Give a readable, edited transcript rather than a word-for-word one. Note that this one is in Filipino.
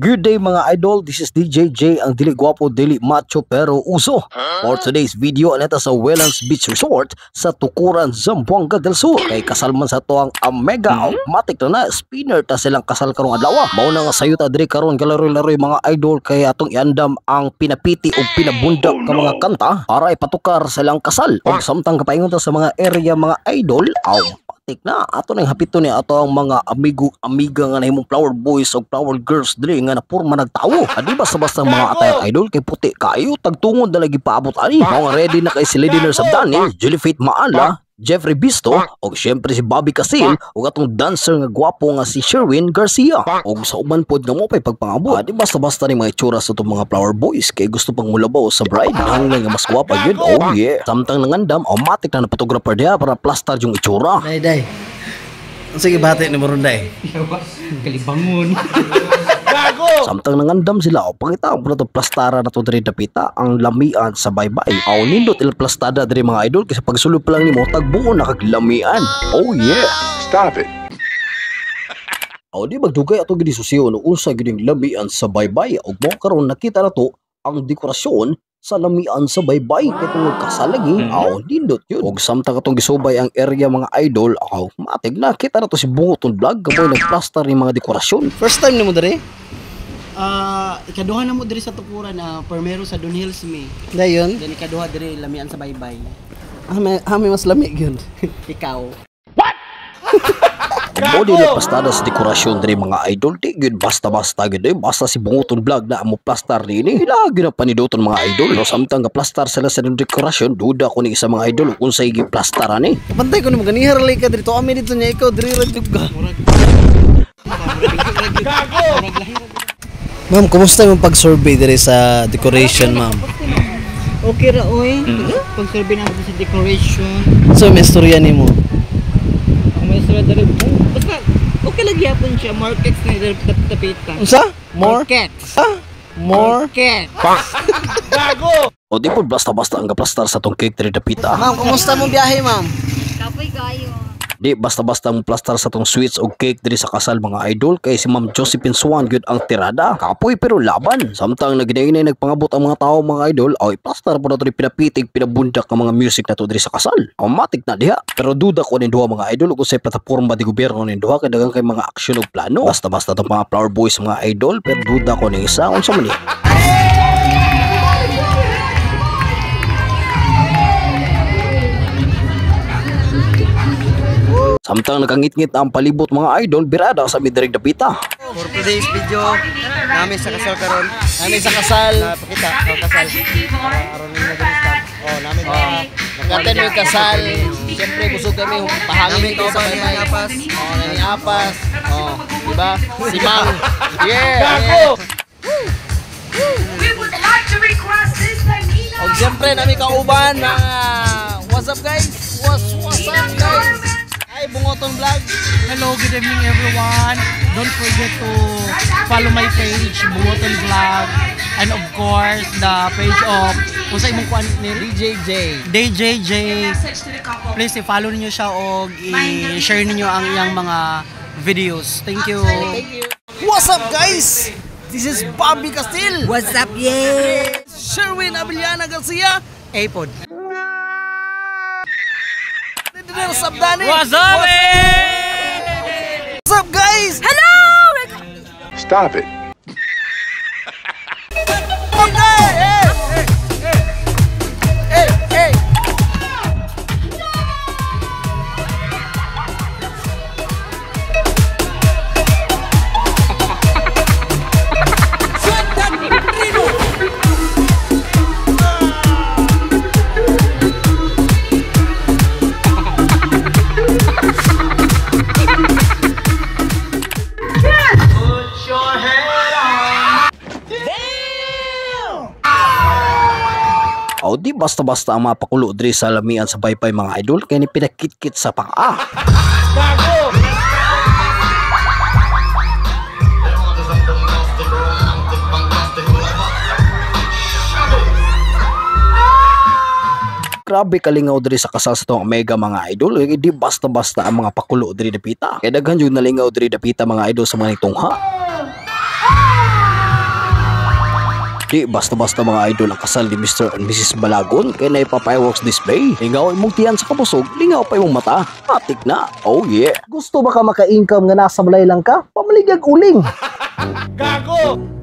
Good day mga idol, this is DJJ, ang dili gwapo, dili macho pero uso. For today's video, aneta sa Wellens Beach Resort sa Tukuran, Zamboanga del Sur. Kay kasal man sa to ang mega automatic na spinner ta silang kasal karong adlaw. Mao na nga sayuta diri karon galaro-laro mga idol kay atong iandam ang pinapiti o pinabundak ka mga kanta para ipatukar silang kasal. Og samtang kapaingon ta sa mga area mga idol, na ato nang hapito ni ato ang mga amiga nga nahimong flower boys o flower girls diri nga napurma nagtawo. Adi basta-basta mga atayang idol kay puti kayo tagtungod na lagi paabot ani. Mga ready na kay sila dinner sa Dani, Jellyfit Maala, Jeffrey Bisto, o syempre si Bobby Casil, o atong dancer nga gwapo nga si Sherwin Garcia. O sa uban pod nga mo pa'y pagpangabot. Di basta-basta ni mga itsura sa itong mga flower boys kay gusto pang mulabaw sa bride. Hanggang nga mas gwapa yun. Oh yeah. Samtang nangandam, automatic na photographer diya para plaster yung itsura. Day. Sige, bati ni Morunday. Kalibangon. Samtang nangandam sila, pangita ang to plastara na to diri dapita ang lamian sa baybay. Nindot il plastada diri mga idol kasi pagsulod pa lang nimo tagbuo na kag lamian. Oh yeah. Stop it. Di magdugay ato gid susiyo no unsa gid lamian sa baybay ug mo karon nakita na to ang dekorasyon sa lamian sa baybay kay tungod kasal lagi. Nindot yun. Og samtang katong gisubay ang area mga idol, matig na kita na to si Bungoton Vlog gaboy nagplaster ni mga dekorasyon. First time nimo diri? Ikaduha na mo diri sa Tukuran na Permero sa Don Hills me. Dayon. Then ikaduha diri lamian sa baybay. Hami mas lami gyud. Ikaw. Body na pastada sa dekorasyon diri mga idol, di gyud basta-basta gyud basta si Bungoton Vlog na amo plaster nini. Lagi na paniduton mga idol. No samtang ga plaster sila sa dekorasyon, duda ko ni isa mga idol kung sa igi plaster ani. Pantay ko nimo ganihar lay ka dito. Ami dito nya ikaw diri ra jud ka. Ma'am, kumusta yung pag-survey diri sa decoration, ma'am? Okay ra oy. Pag-survey na sa decoration. So, may istorya nimo? Ang may istorya diri. Basta okay lang gyapon siya. Markets na diri tapita. Unsa? More? Markets. More? Market. Gago. Di po basta-basta ang gaplastar sa tong cake diri dapita. Ma'am, kumusta mo biyahe, ma'am? Kapoy kayo. Di basta-basta ang plastar sa tong sweets o cake diri sa kasal mga idol kay si Ma'am Josephine Swan gyud ang tirada. Kapoy pero laban. Samtang naginainay nagpangabot ang mga tao mga idol, plastar po na to pinapitig pinabundak ang mga music na to diri sa kasal. Automatic na diha. Pero duda ko ning duha mga idol kung sa plataporma di gobyerno ning duha kay daghang kay mga aksyon ug plano. Basta-basta tong mga flower boys mga idol pero duda ko ning isa unsa man ni. Samtang nakangit-ngit ang palibot mga idol, birada sa midirig dapita. For today's video, namin sa kasal karon. Namin sa kasal. Pakita, kasal. Aron ninyo diri stop. Namin nagaten mo kasal. Siyempre busog kami pahangin dito sa baybay. Nani apas. Diba? Si Mang. Yeah. We would like to request this Nina. Og siyempre namin kauban na what's up guys? What's up guys? Hi, Bungoton Vlog. Hello, good evening everyone. Don't forget to follow my page, Bungoton Vlog. And of course, the page of kung sa imong kuan ni DJJ. Please i-follow niyo siya o i-share niyo ang iyang mga videos. Thank you. What's up guys? This is Bobby Castil. What's up, yeah? Sherwin Abiliana Garcia. Apod. What's up, Danny? What's up, What's up, guys? Hello! Stop it. Hey! Di basta-basta ang mapakulo diri sa lamian sa baypay mga idol kay ni pinakit-kit sa paa. Grabe kalingaw diri sa kasal sa tong mega mga idol. Di basta-basta ang mga pakulo diri dapita. Kay daghan jud nalingaw diri dapita mga idol sa mga nitungha. Di basta-basta mga idol ang kasal ni Mr. and Mrs. Balagon kay na ipa-fireworks display. Lingaw imong tiyan sa kabusog, lingaw pa imong mata. Matik na. Oh yeah. Gusto ba ka maka-income nga nasa balay lang ka? Pamaligag uling. Gago!